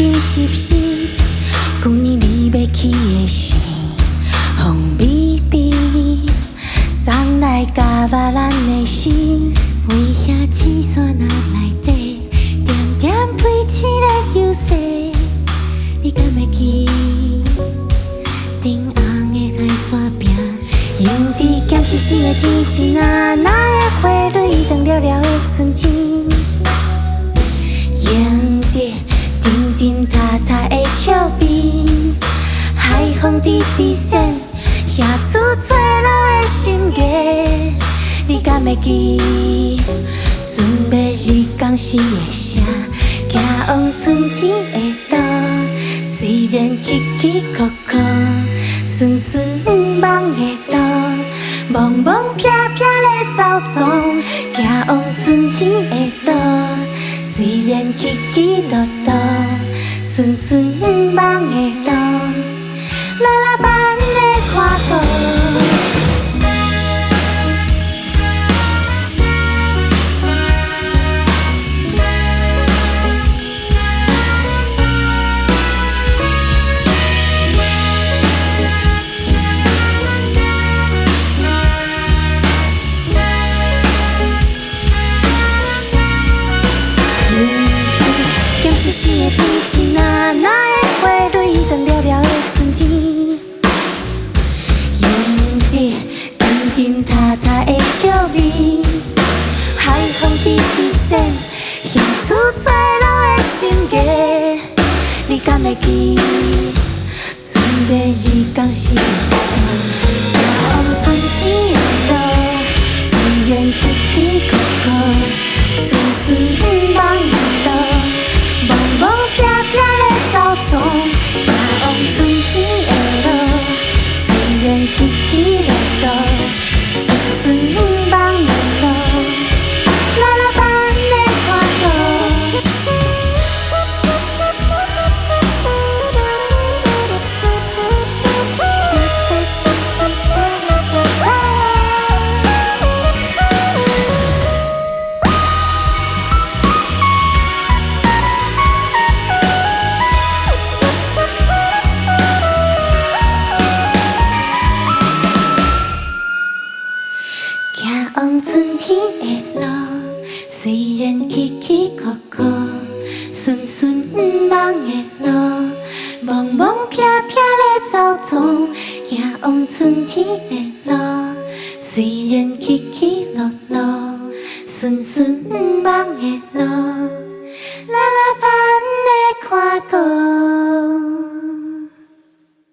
金湿湿，旧年你要去的是风微微，送来加热咱的心。为遐青山那内底，点点飞起来游戏，你敢会记？顶红的海山边，用伫咸湿湿的天气，那的花蕊长了了的春天，用伫沉沉塌塌的笑面，海风滴滴闪，遐厝吹落的心结，你敢会记？准备日光时的声，行往春天的路，虽然起起伏伏，顺顺梦的路，茫茫撇撇的走踪，行往春天的路，虽然起起落落，顺顺梦的路，啦啦般的看顾。咸湿湿的天气，那的花蕊长了了的春天，用伫沉沉塌塌的笑面，海风滴滴闪，乡厝吹落的心结，你敢会记？准备日光时的声，行往春天的路，虽然起起伏伏，顺顺梦的路。茫茫撇撇的走踪，行往春天的路，虽然起起落落，顺顺梦的路，啦啦般的看顾。行往春天的路，虽然起起伏伏，顺顺梦的路，茫茫撇撇的走踪，行往春天的路，虽然起起落落，顺顺梦的路。